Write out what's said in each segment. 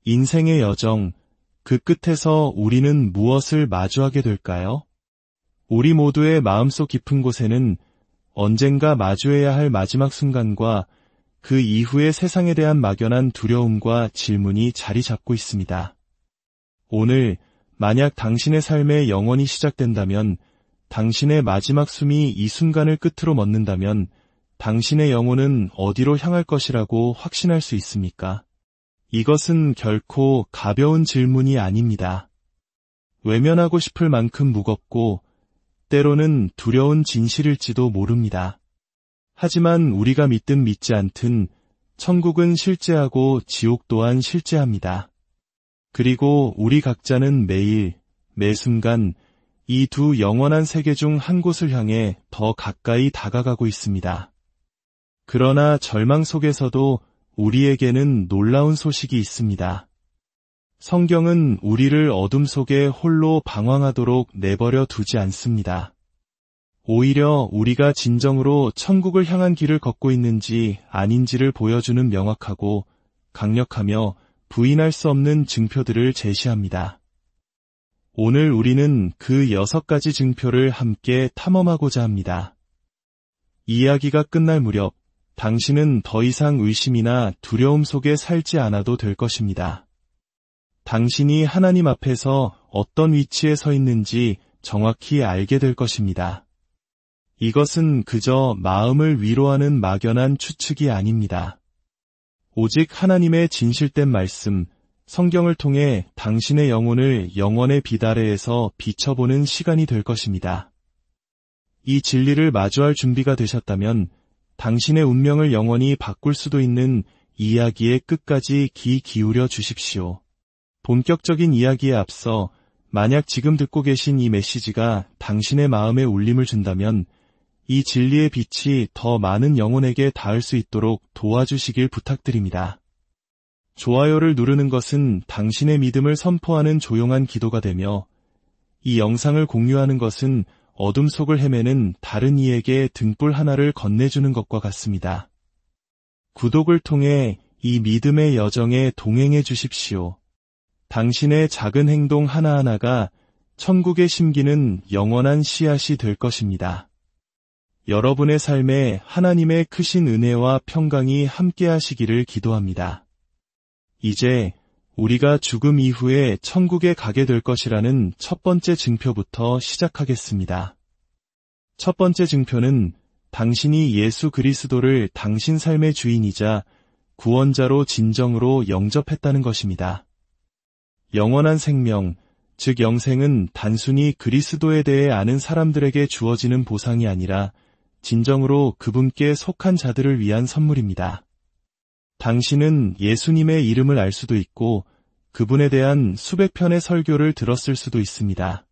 인생의 여정, 그 끝에서 우리는 무엇을 마주하게 될까요? 우리 모두의 마음속 깊은 곳에는 언젠가 마주해야 할 마지막 순간과 그 이후의 세상에 대한 막연한 두려움과 질문이 자리 잡고 있습니다. 오늘 만약 당신의 삶에 영원이 시작된다면, 당신의 마지막 숨이 이 순간을 끝으로 멎는다면 당신의 영혼은 어디로 향할 것이라고 확신할 수 있습니까? 이것은 결코 가벼운 질문이 아닙니다. 외면하고 싶을 만큼 무겁고 때로는 두려운 진실일지도 모릅니다. 하지만 우리가 믿든 믿지 않든 천국은 실제하고 지옥 또한 실제합니다. 그리고 우리 각자는 매일, 매 순간 이 두 영원한 세계 중 한 곳을 향해 더 가까이 다가가고 있습니다. 그러나 절망 속에서도 우리에게는 놀라운 소식이 있습니다. 성경은 우리를 어둠 속에 홀로 방황하도록 내버려 두지 않습니다. 오히려 우리가 진정으로 천국을 향한 길을 걷고 있는지 아닌지를 보여주는 명확하고 강력하며 부인할 수 없는 증표들을 제시합니다. 오늘 우리는 그 6가지 증표를 함께 탐험하고자 합니다. 이야기가 끝날 무렵 당신은 더 이상 의심이나 두려움 속에 살지 않아도 될 것입니다. 당신이 하나님 앞에서 어떤 위치에 서 있는지 정확히 알게 될 것입니다. 이것은 그저 마음을 위로하는 막연한 추측이 아닙니다. 오직 하나님의 진실된 말씀, 성경을 통해 당신의 영혼을 영원의 빛 아래에서 비춰보는 시간이 될 것입니다. 이 진리를 마주할 준비가 되셨다면 당신의 운명을 영원히 바꿀 수도 있는 이야기의 끝까지 귀 기울여 주십시오. 본격적인 이야기에 앞서 만약 지금 듣고 계신 이 메시지가 당신의 마음에 울림을 준다면 이 진리의 빛이 더 많은 영혼에게 닿을 수 있도록 도와주시길 부탁드립니다. 좋아요를 누르는 것은 당신의 믿음을 선포하는 조용한 기도가 되며 이 영상을 공유하는 것은 어둠 속을 헤매는 다른 이에게 등불 하나를 건네주는 것과 같습니다. 구독을 통해 이 믿음의 여정에 동행해 주십시오. 당신의 작은 행동 하나하나가 천국에 심기는 영원한 씨앗이 될 것입니다. 여러분의 삶에 하나님의 크신 은혜와 평강이 함께하시기를 기도합니다. 이제 우리가 죽음 이후에 천국에 가게 될 것이라는 첫 번째 증표부터 시작하겠습니다. 첫 번째 증표는 당신이 예수 그리스도를 당신 삶의 주인이자 구원자로 진정으로 영접했다는 것입니다. 영원한 생명, 즉 영생은 단순히 그리스도에 대해 아는 사람들에게 주어지는 보상이 아니라 진정으로 그분께 속한 자들을 위한 선물입니다. 당신은 예수님의 이름을 알 수도 있고 그분에 대한 수백 편의 설교를 들었을 수도 있습니다.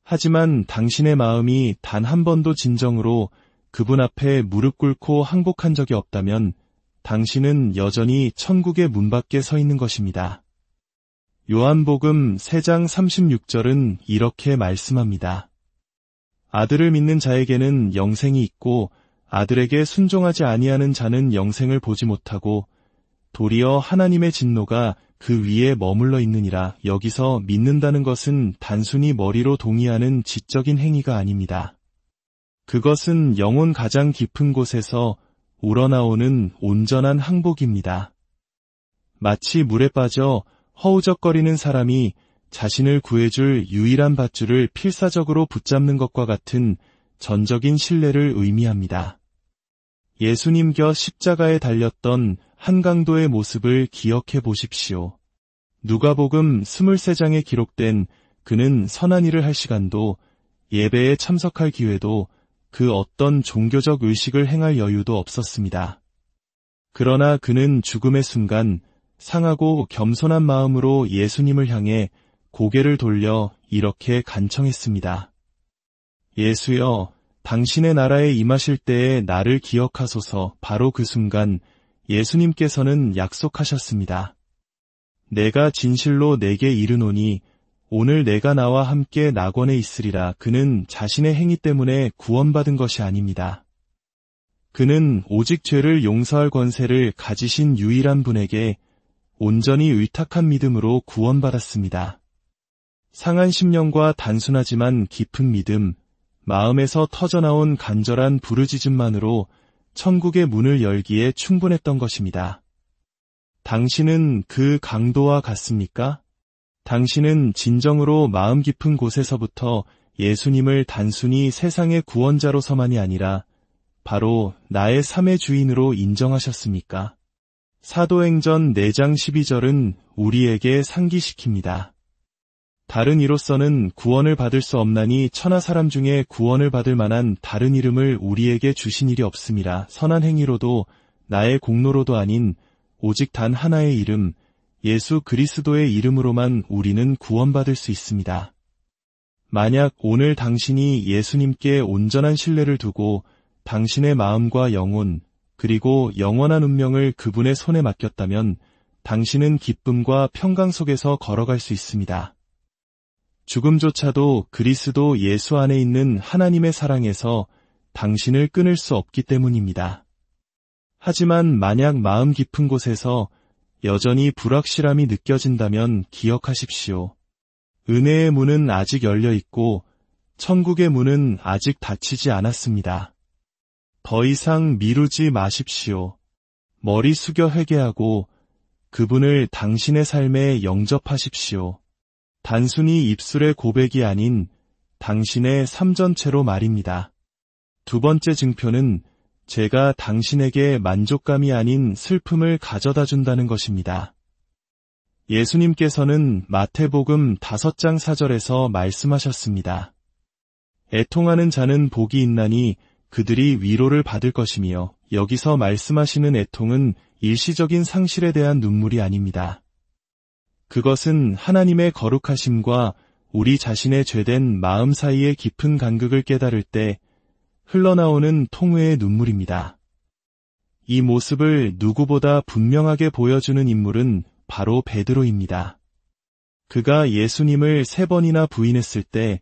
하지만 당신의 마음이 단 한 번도 진정으로 그분 앞에 무릎 꿇고 항복한 적이 없다면 당신은 여전히 천국의 문 밖에 서 있는 것입니다. 요한복음 3장 36절은 이렇게 말씀합니다. 아들을 믿는 자에게는 영생이 있고 아들에게 순종하지 아니하는 자는 영생을 보지 못하고 도리어 하나님의 진노가 그 위에 머물러 있느니라. 여기서 믿는다는 것은 단순히 머리로 동의하는 지적인 행위가 아닙니다. 그것은 영혼 가장 깊은 곳에서 우러나오는 온전한 항복입니다. 마치 물에 빠져 허우적거리는 사람이 자신을 구해줄 유일한 밧줄을 필사적으로 붙잡는 것과 같은 전적인 신뢰를 의미합니다. 예수님 곁 십자가에 달렸던 한강도의 모습을 기억해 보십시오. 누가복음 23장에 기록된 그는 선한 일을 할 시간도 예배에 참석할 기회도 그 어떤 종교적 의식을 행할 여유도 없었습니다. 그러나 그는 죽음의 순간 상하고 겸손한 마음으로 예수님을 향해 고개를 돌려 이렇게 간청했습니다. 예수여, 당신의 나라에 임하실 때에 나를 기억하소서. 바로 그 순간 예수님께서는 약속하셨습니다. 내가 진실로 내게 이르노니 오늘 내가 나와 함께 낙원에 있으리라. 그는 자신의 행위 때문에 구원받은 것이 아닙니다. 그는 오직 죄를 용서할 권세를 가지신 유일한 분에게 온전히 의탁한 믿음으로 구원받았습니다. 상한 심령과 단순하지만 깊은 믿음, 마음에서 터져나온 간절한 부르짖음만으로 천국의 문을 열기에 충분했던 것입니다. 당신은 그 강도와 같습니까? 당신은 진정으로 마음 깊은 곳에서부터 예수님을 단순히 세상의 구원자로서만이 아니라 바로 나의 삶의 주인으로 인정하셨습니까? 사도행전 4장 12절은 우리에게 상기시킵니다. 다른 이로서는 구원을 받을 수 없나니 천하 사람 중에 구원을 받을 만한 다른 이름을 우리에게 주신 일이 없음이라. 선한 행위로도 나의 공로로도 아닌 오직 단 하나의 이름, 예수 그리스도의 이름으로만 우리는 구원받을 수 있습니다. 만약 오늘 당신이 예수님께 온전한 신뢰를 두고 당신의 마음과 영혼, 그리고 영원한 운명을 그분의 손에 맡겼다면 당신은 기쁨과 평강 속에서 걸어갈 수 있습니다. 죽음조차도 그리스도 예수 안에 있는 하나님의 사랑에서 당신을 끊을 수 없기 때문입니다. 하지만 만약 마음 깊은 곳에서 여전히 불확실함이 느껴진다면 기억하십시오. 은혜의 문은 아직 열려 있고 천국의 문은 아직 닫히지 않았습니다. 더 이상 미루지 마십시오. 머리 숙여 회개하고 그분을 당신의 삶에 영접하십시오. 단순히 입술의 고백이 아닌 당신의 삶 전체로 말입니다. 두 번째 증표는 제가 당신에게 만족감이 아닌 슬픔을 가져다 준다는 것입니다. 예수님께서는 마태복음 5장 4절에서 말씀하셨습니다. 애통하는 자는 복이 있나니 그들이 위로를 받을 것이며, 여기서 말씀하시는 애통은 일시적인 상실에 대한 눈물이 아닙니다. 그것은 하나님의 거룩하심과 우리 자신의 죄된 마음 사이의 깊은 간극을 깨달을 때 흘러나오는 통회의 눈물입니다. 이 모습을 누구보다 분명하게 보여주는 인물은 바로 베드로입니다. 그가 예수님을 3번이나 부인했을 때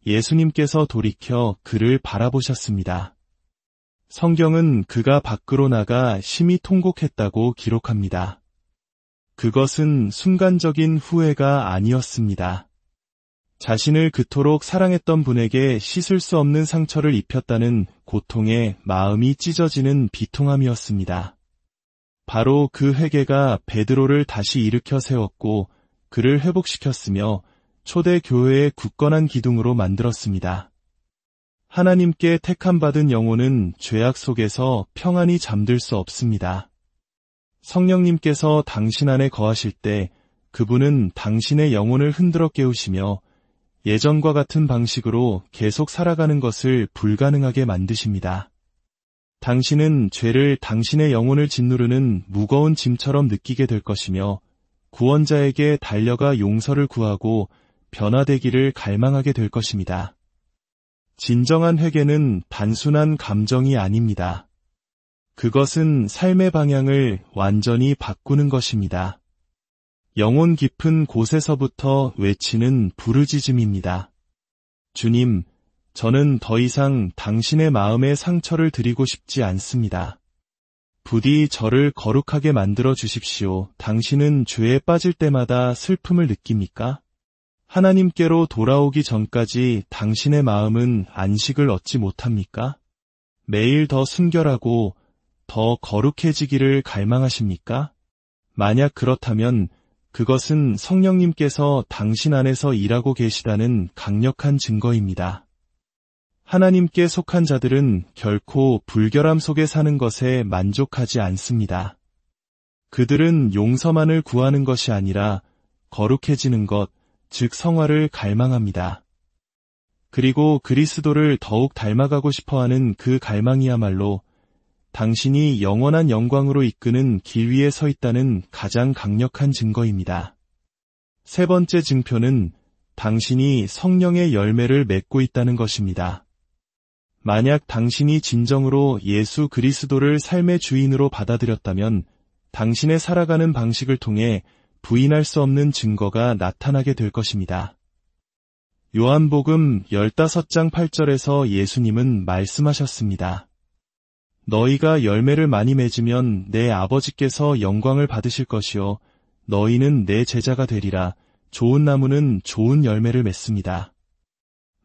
예수님께서 돌이켜 그를 바라보셨습니다. 성경은 그가 밖으로 나가 심히 통곡했다고 기록합니다. 그것은 순간적인 후회가 아니었습니다. 자신을 그토록 사랑했던 분에게 씻을 수 없는 상처를 입혔다는 고통에 마음이 찢어지는 비통함이었습니다. 바로 그 회개가 베드로를 다시 일으켜 세웠고 그를 회복시켰으며 초대 교회의 굳건한 기둥으로 만들었습니다. 하나님께 택함받은 영혼은 죄악 속에서 평안히 잠들 수 없습니다. 성령님께서 당신 안에 거하실 때 그분은 당신의 영혼을 흔들어 깨우시며 예전과 같은 방식으로 계속 살아가는 것을 불가능하게 만드십니다. 당신은 죄를 당신의 영혼을 짓누르는 무거운 짐처럼 느끼게 될 것이며 구원자에게 달려가 용서를 구하고 변화되기를 갈망하게 될 것입니다. 진정한 회개는 단순한 감정이 아닙니다. 그것은 삶의 방향을 완전히 바꾸는 것입니다. 영혼 깊은 곳에서부터 외치는 부르짖음입니다. 주님, 저는 더 이상 당신의 마음에 상처를 드리고 싶지 않습니다. 부디 저를 거룩하게 만들어 주십시오. 당신은 죄에 빠질 때마다 슬픔을 느낍니까? 하나님께로 돌아오기 전까지 당신의 마음은 안식을 얻지 못합니까? 매일 더 순결하고 더 거룩해지기를 갈망하십니까? 만약 그렇다면 그것은 성령님께서 당신 안에서 일하고 계시다는 강력한 증거입니다. 하나님께 속한 자들은 결코 불결함 속에 사는 것에 만족하지 않습니다. 그들은 용서만을 구하는 것이 아니라 거룩해지는 것, 즉 성화를 갈망합니다. 그리고 그리스도를 더욱 닮아가고 싶어하는 그 갈망이야말로 당신이 영원한 영광으로 이끄는 길 위에 서 있다는 가장 강력한 증거입니다. 세 번째 증표는 당신이 성령의 열매를 맺고 있다는 것입니다. 만약 당신이 진정으로 예수 그리스도를 삶의 주인으로 받아들였다면 당신의 살아가는 방식을 통해 부인할 수 없는 증거가 나타나게 될 것입니다. 요한복음 15장 8절에서 예수님은 말씀하셨습니다. 너희가 열매를 많이 맺으면 내 아버지께서 영광을 받으실 것이요 너희는 내 제자가 되리라. 좋은 나무는 좋은 열매를 맺습니다.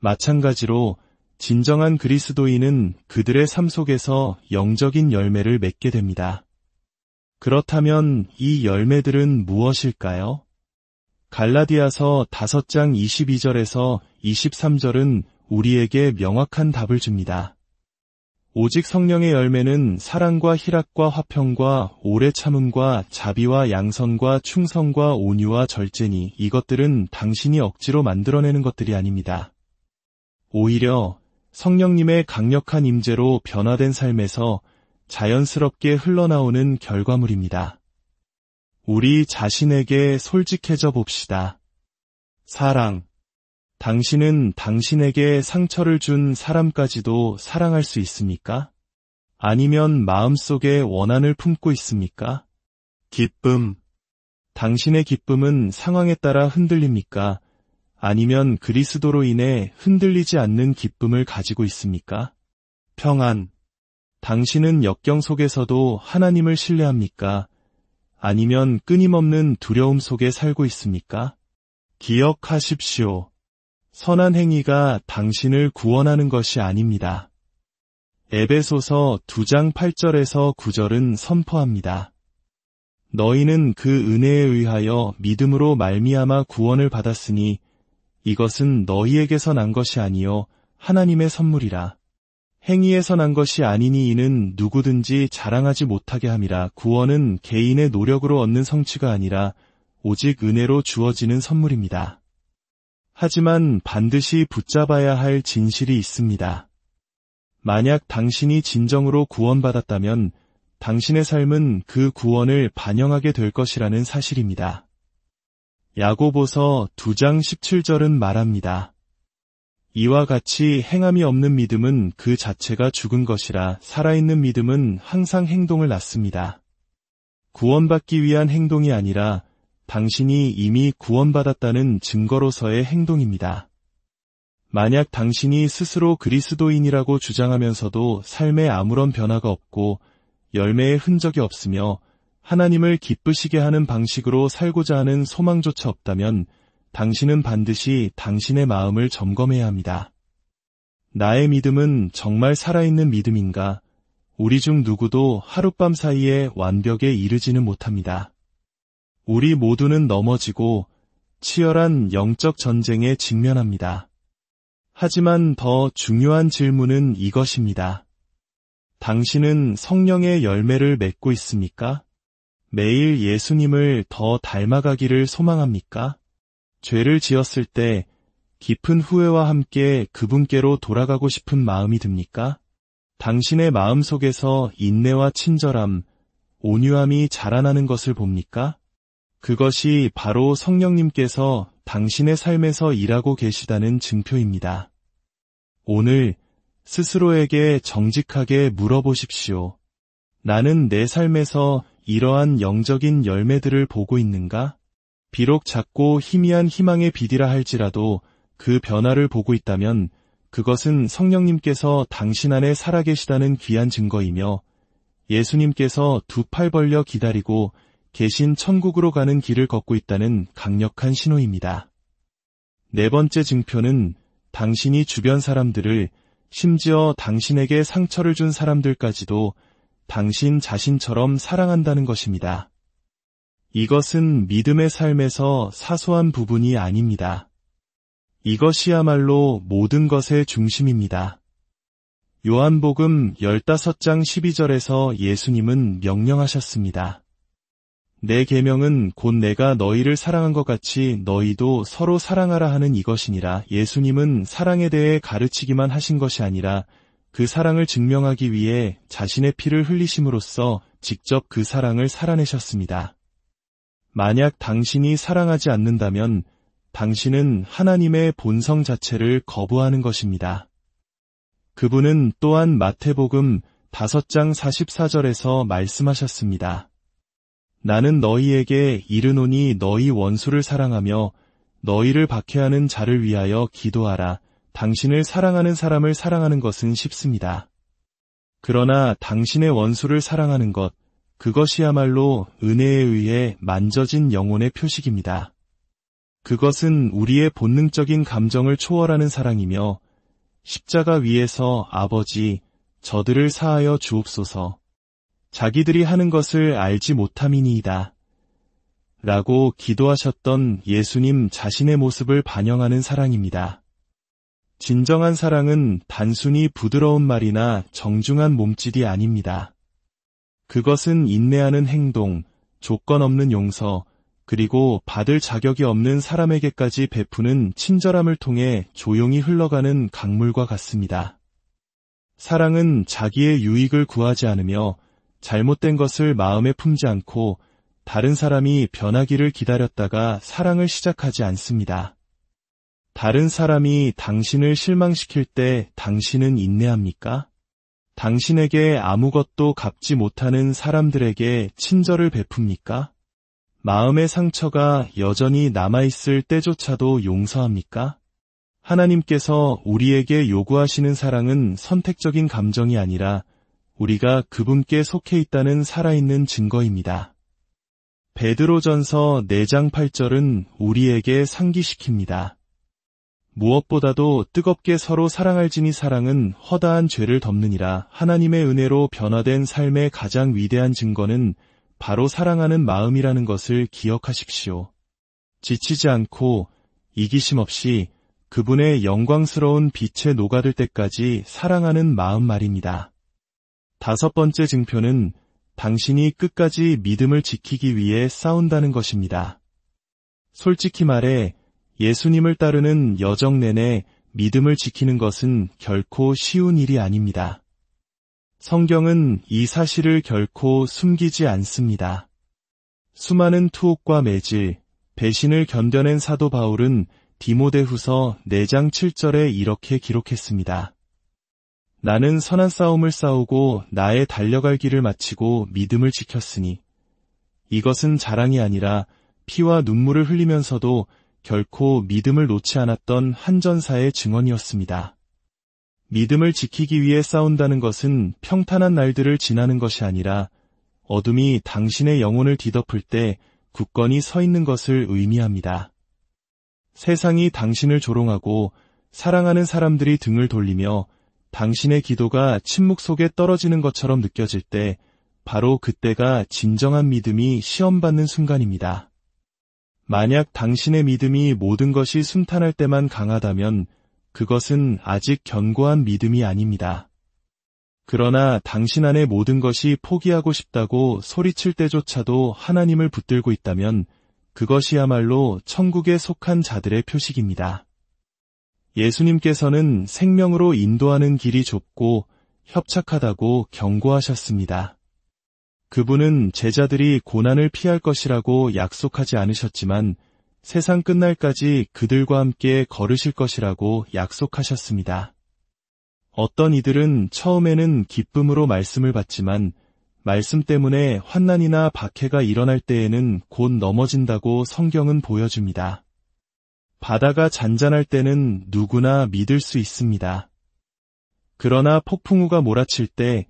마찬가지로 진정한 그리스도인은 그들의 삶 속에서 영적인 열매를 맺게 됩니다. 그렇다면 이 열매들은 무엇일까요? 갈라디아서 5장 22절에서 23절은 우리에게 명확한 답을 줍니다. 오직 성령의 열매는 사랑과 희락과 화평과 오래 참음과 자비와 양선과 충성과 온유와 절제니 이것들은 당신이 억지로 만들어내는 것들이 아닙니다. 오히려 성령님의 강력한 임재로 변화된 삶에서 자연스럽게 흘러나오는 결과물입니다. 우리 자신에게 솔직해져 봅시다. 사랑. 당신은 당신에게 상처를 준 사람까지도 사랑할 수 있습니까? 아니면 마음속에 원한을 품고 있습니까? 기쁨. 당신의 기쁨은 상황에 따라 흔들립니까? 아니면 그리스도로 인해 흔들리지 않는 기쁨을 가지고 있습니까? 평안. 당신은 역경 속에서도 하나님을 신뢰합니까? 아니면 끊임없는 두려움 속에 살고 있습니까? 기억하십시오. 선한 행위가 당신을 구원하는 것이 아닙니다. 에베소서 2장 8절에서 9절은 선포합니다. 너희는 그 은혜에 의하여 믿음으로 말미암아 구원을 받았으니 이것은 너희에게서 난 것이 아니요 하나님의 선물이라. 행위에서 난 것이 아니니 이는 누구든지 자랑하지 못하게 함이라. 구원은 개인의 노력으로 얻는 성취가 아니라 오직 은혜로 주어지는 선물입니다. 하지만 반드시 붙잡아야 할 진실이 있습니다. 만약 당신이 진정으로 구원받았다면 당신의 삶은 그 구원을 반영하게 될 것이라는 사실입니다. 야고보서 2장 17절은 말합니다. 이와 같이 행함이 없는 믿음은 그 자체가 죽은 것이라. 살아있는 믿음은 항상 행동을 낳습니다. 구원받기 위한 행동이 아니라 당신이 이미 구원받았다는 증거로서의 행동입니다. 만약 당신이 스스로 그리스도인이라고 주장하면서도 삶에 아무런 변화가 없고 열매의 흔적이 없으며 하나님을 기쁘시게 하는 방식으로 살고자 하는 소망조차 없다면 당신은 반드시 당신의 마음을 점검해야 합니다. 나의 믿음은 정말 살아있는 믿음인가? 우리 중 누구도 하룻밤 사이에 완벽에 이르지는 못합니다. 우리 모두는 넘어지고 치열한 영적 전쟁에 직면합니다. 하지만 더 중요한 질문은 이것입니다. 당신은 성령의 열매를 맺고 있습니까? 매일 예수님을 더 닮아가기를 소망합니까? 죄를 지었을 때 깊은 후회와 함께 그분께로 돌아가고 싶은 마음이 듭니까? 당신의 마음 속에서 인내와 친절함, 온유함이 자라나는 것을 봅니까? 그것이 바로 성령님께서 당신의 삶에서 일하고 계시다는 증표입니다. 오늘 스스로에게 정직하게 물어보십시오. 나는 내 삶에서 이러한 영적인 열매들을 보고 있는가? 비록 작고 희미한 희망의 빛이라 할지라도 그 변화를 보고 있다면 그것은 성령님께서 당신 안에 살아계시다는 귀한 증거이며 예수님께서 두 팔 벌려 기다리고 계신 천국으로 가는 길을 걷고 있다는 강력한 신호입니다. 네 번째 증표는 당신이 주변 사람들을, 심지어 당신에게 상처를 준 사람들까지도 당신 자신처럼 사랑한다는 것입니다. 이것은 믿음의 삶에서 사소한 부분이 아닙니다. 이것이야말로 모든 것의 중심입니다. 요한복음 15장 12절에서 예수님은 명령하셨습니다. 내 계명은 곧 내가 너희를 사랑한 것 같이 너희도 서로 사랑하라 하는 이것이니라. 예수님은 사랑에 대해 가르치기만 하신 것이 아니라 그 사랑을 증명하기 위해 자신의 피를 흘리심으로써 직접 그 사랑을 살아내셨습니다. 만약 당신이 사랑하지 않는다면 당신은 하나님의 본성 자체를 거부하는 것입니다. 그분은 또한 마태복음 5장 44절에서 말씀하셨습니다. 나는 너희에게 이르노니 너희 원수를 사랑하며 너희를 박해하는 자를 위하여 기도하라. 당신을 사랑하는 사람을 사랑하는 것은 쉽습니다. 그러나 당신의 원수를 사랑하는 것, 그것이야말로 은혜에 의해 만져진 영혼의 표식입니다. 그것은 우리의 본능적인 감정을 초월하는 사랑이며 십자가 위에서 아버지, 저들을 사하여 주옵소서. 자기들이 하는 것을 알지 못함이니이다. 라고 기도하셨던 예수님 자신의 모습을 반영하는 사랑입니다. 진정한 사랑은 단순히 부드러운 말이나 정중한 몸짓이 아닙니다. 그것은 인내하는 행동, 조건 없는 용서, 그리고 받을 자격이 없는 사람에게까지 베푸는 친절함을 통해 조용히 흘러가는 강물과 같습니다. 사랑은 자기의 유익을 구하지 않으며 잘못된 것을 마음에 품지 않고 다른 사람이 변하기를 기다렸다가 사랑을 시작하지 않습니다. 다른 사람이 당신을 실망시킬 때 당신은 인내합니까? 당신에게 아무것도 갚지 못하는 사람들에게 친절을 베풉니까? 마음의 상처가 여전히 남아있을 때조차도 용서합니까? 하나님께서 우리에게 요구하시는 사랑은 선택적인 감정이 아니라 우리가 그분께 속해 있다는 살아있는 증거입니다. 베드로전서 4장 8절은 우리에게 상기시킵니다. 무엇보다도 뜨겁게 서로 사랑할지니 사랑은 허다한 죄를 덮느니라. 하나님의 은혜로 변화된 삶의 가장 위대한 증거는 바로 사랑하는 마음이라는 것을 기억하십시오. 지치지 않고 이기심 없이 그분의 영광스러운 빛에 녹아들 때까지 사랑하는 마음 말입니다. 5번째 증표는 당신이 끝까지 믿음을 지키기 위해 싸운다는 것입니다. 솔직히 말해 예수님을 따르는 여정 내내 믿음을 지키는 것은 결코 쉬운 일이 아닙니다. 성경은 이 사실을 결코 숨기지 않습니다. 수많은 투옥과 매질, 배신을 견뎌낸 사도 바울은 디모데후서 4장 7절에 이렇게 기록했습니다. 나는 선한 싸움을 싸우고 나의 달려갈 길을 마치고 믿음을 지켰으니 이것은 자랑이 아니라 피와 눈물을 흘리면서도 결코 믿음을 놓지 않았던 한 전사의 증언이었습니다. 믿음을 지키기 위해 싸운다는 것은 평탄한 날들을 지나는 것이 아니라 어둠이 당신의 영혼을 뒤덮을 때 굳건히 서 있는 것을 의미합니다. 세상이 당신을 조롱하고 사랑하는 사람들이 등을 돌리며 당신의 기도가 침묵 속에 떨어지는 것처럼 느껴질 때 바로 그때가 진정한 믿음이 시험받는 순간입니다. 만약 당신의 믿음이 모든 것이 순탄할 때만 강하다면 그것은 아직 견고한 믿음이 아닙니다. 그러나 당신 안에 모든 것이 포기하고 싶다고 소리칠 때조차도 하나님을 붙들고 있다면 그것이야말로 천국에 속한 자들의 표식입니다. 예수님께서는 생명으로 인도하는 길이 좁고 협착하다고 경고하셨습니다. 그분은 제자들이 고난을 피할 것이라고 약속하지 않으셨지만 세상 끝날까지 그들과 함께 걸으실 것이라고 약속하셨습니다. 어떤 이들은 처음에는 기쁨으로 말씀을 받지만 말씀 때문에 환난이나 박해가 일어날 때에는 곧 넘어진다고 성경은 보여줍니다. 바다가 잔잔할 때는 누구나 믿을 수 있습니다. 그러나 폭풍우가 몰아칠 때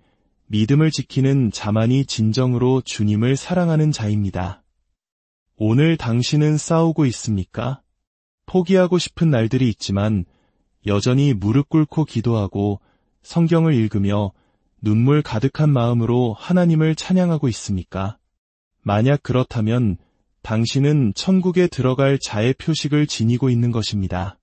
믿음을 지키는 자만이 진정으로 주님을 사랑하는 자입니다. 오늘 당신은 싸우고 있습니까? 포기하고 싶은 날들이 있지만 여전히 무릎 꿇고 기도하고 성경을 읽으며 눈물 가득한 마음으로 하나님을 찬양하고 있습니까? 만약 그렇다면 당신은 천국에 들어갈 자의 표식을 지니고 있는 것입니다.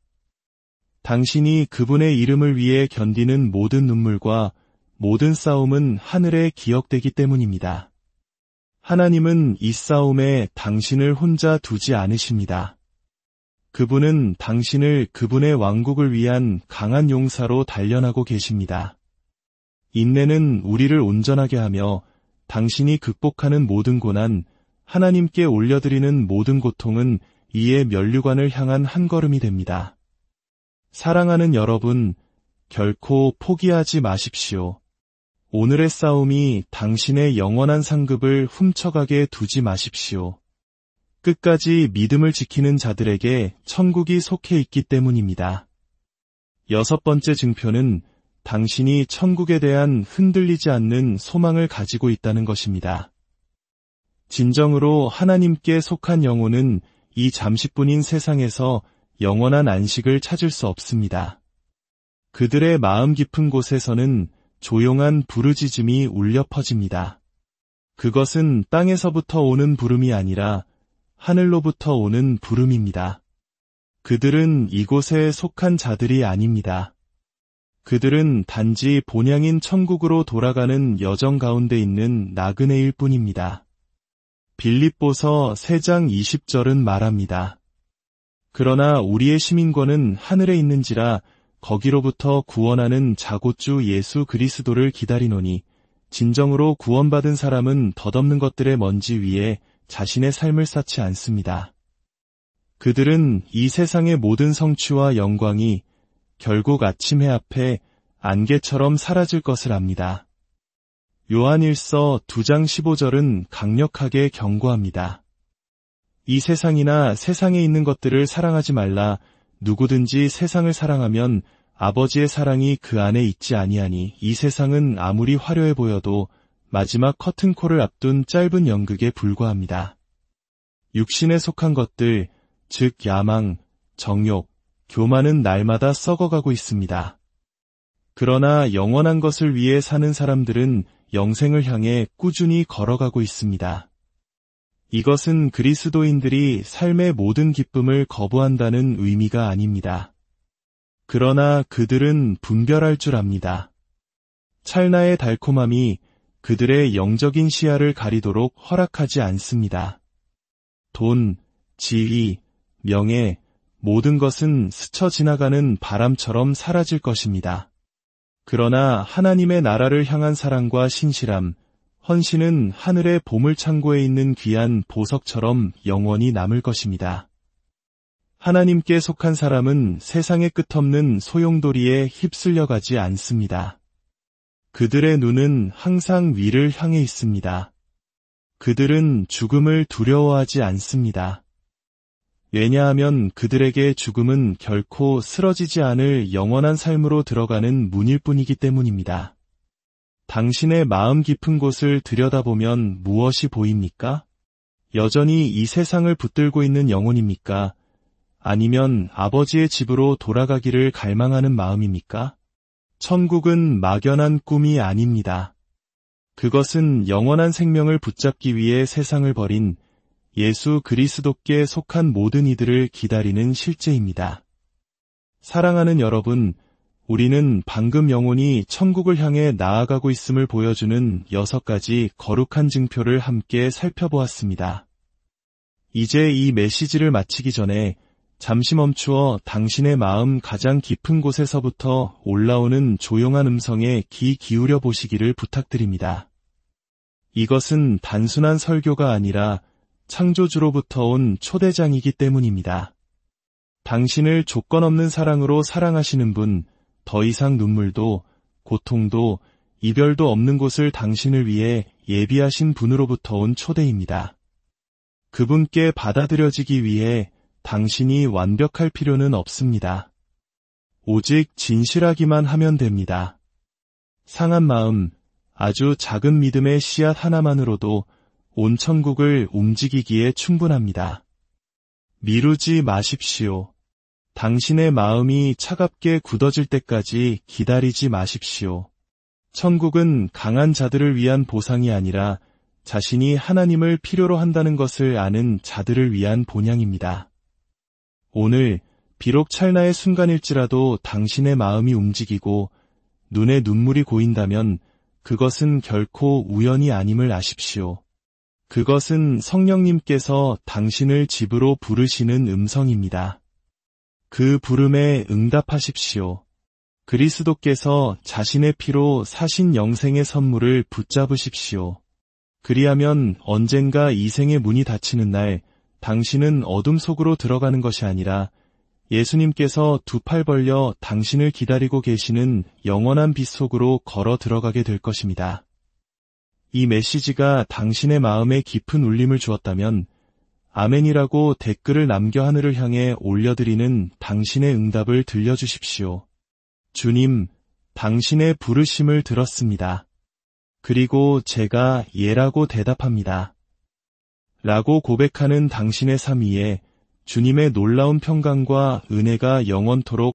당신이 그분의 이름을 위해 견디는 모든 눈물과 모든 싸움은 하늘에 기억되기 때문입니다. 하나님은 이 싸움에 당신을 혼자 두지 않으십니다. 그분은 당신을 그분의 왕국을 위한 강한 용사로 단련하고 계십니다. 인내는 우리를 온전하게 하며 당신이 극복하는 모든 고난, 하나님께 올려드리는 모든 고통은 이의 면류관을 향한 한 걸음이 됩니다. 사랑하는 여러분, 결코 포기하지 마십시오. 오늘의 싸움이 당신의 영원한 상급을 훔쳐가게 두지 마십시오. 끝까지 믿음을 지키는 자들에게 천국이 속해 있기 때문입니다. 6번째 증표는 당신이 천국에 대한 흔들리지 않는 소망을 가지고 있다는 것입니다. 진정으로 하나님께 속한 영혼은 이 잠시뿐인 세상에서 영원한 안식을 찾을 수 없습니다. 그들의 마음 깊은 곳에서는 조용한 부르짖음이 울려 퍼집니다. 그것은 땅에서부터 오는 부름이 아니라 하늘로부터 오는 부름입니다. 그들은 이곳에 속한 자들이 아닙니다. 그들은 단지 본향인 천국으로 돌아가는 여정 가운데 있는 나그네일 뿐입니다. 빌립보서 3장 20절은 말합니다. 그러나 우리의 시민권은 하늘에 있는지라 거기로부터 구원하는 자고주 예수 그리스도를 기다리노니 진정으로 구원받은 사람은 덧없는 것들의 먼지 위에 자신의 삶을 쌓지 않습니다. 그들은 이 세상의 모든 성취와 영광이 결국 아침 해 앞에 안개처럼 사라질 것을 압니다. 요한일서 2장 15절은 강력하게 경고합니다. 이 세상이나 세상에 있는 것들을 사랑하지 말라. 누구든지 세상을 사랑하면 아버지의 사랑이 그 안에 있지 아니하니 이 세상은 아무리 화려해 보여도 마지막 커튼콜을 앞둔 짧은 연극에 불과합니다. 육신에 속한 것들, 즉 야망, 정욕, 교만은 날마다 썩어가고 있습니다. 그러나 영원한 것을 위해 사는 사람들은 영생을 향해 꾸준히 걸어가고 있습니다. 이것은 그리스도인들이 삶의 모든 기쁨을 거부한다는 의미가 아닙니다. 그러나 그들은 분별할 줄 압니다. 찰나의 달콤함이 그들의 영적인 시야를 가리도록 허락하지 않습니다. 돈, 지위, 명예, 모든 것은 스쳐 지나가는 바람처럼 사라질 것입니다. 그러나 하나님의 나라를 향한 사랑과 신실함, 헌신은 하늘의 보물창고에 있는 귀한 보석처럼 영원히 남을 것입니다. 하나님께 속한 사람은 세상의 끝없는 소용돌이에 휩쓸려 가지 않습니다. 그들의 눈은 항상 위를 향해 있습니다. 그들은 죽음을 두려워하지 않습니다. 왜냐하면 그들에게 죽음은 결코 쓰러지지 않을 영원한 삶으로 들어가는 문일 뿐이기 때문입니다. 당신의 마음 깊은 곳을 들여다보면 무엇이 보입니까? 여전히 이 세상을 붙들고 있는 영혼입니까? 아니면 아버지의 집으로 돌아가기를 갈망하는 마음입니까? 천국은 막연한 꿈이 아닙니다. 그것은 영원한 생명을 붙잡기 위해 세상을 버린 예수 그리스도께 속한 모든 이들을 기다리는 실제입니다. 사랑하는 여러분, 우리는 방금 영혼이 천국을 향해 나아가고 있음을 보여주는 6가지 거룩한 증표를 함께 살펴보았습니다. 이제 이 메시지를 마치기 전에 잠시 멈추어 당신의 마음 가장 깊은 곳에서부터 올라오는 조용한 음성에 귀 기울여 보시기를 부탁드립니다. 이것은 단순한 설교가 아니라 창조주로부터 온 초대장이기 때문입니다. 당신을 조건 없는 사랑으로 사랑하시는 분, 더 이상 눈물도, 고통도, 이별도 없는 곳을 당신을 위해 예비하신 분으로부터 온 초대입니다. 그분께 받아들여지기 위해 당신이 완벽할 필요는 없습니다. 오직 진실하기만 하면 됩니다. 상한 마음, 아주 작은 믿음의 씨앗 하나만으로도 온 천국을 움직이기에 충분합니다. 미루지 마십시오. 당신의 마음이 차갑게 굳어질 때까지 기다리지 마십시오. 천국은 강한 자들을 위한 보상이 아니라 자신이 하나님을 필요로 한다는 것을 아는 자들을 위한 본향입니다. 오늘 비록 찰나의 순간일지라도 당신의 마음이 움직이고 눈에 눈물이 고인다면 그것은 결코 우연이 아님을 아십시오. 그것은 성령님께서 당신을 집으로 부르시는 음성입니다. 그 부름에 응답하십시오. 그리스도께서 자신의 피로 사신 영생의 선물을 붙잡으십시오. 그리하면 언젠가 이 생의 문이 닫히는 날 당신은 어둠 속으로 들어가는 것이 아니라 예수님께서 두 팔 벌려 당신을 기다리고 계시는 영원한 빛 속으로 걸어 들어가게 될 것입니다. 이 메시지가 당신의 마음에 깊은 울림을 주었다면 아멘이라고 댓글을 남겨 하늘을 향해 올려드리는 당신의 응답을 들려주십시오. 주님, 당신의 부르심을 들었습니다. 그리고 제가 예라고 대답합니다. 라고 고백하는 당신의 삶 위에 주님의 놀라운 평강과 은혜가 영원토록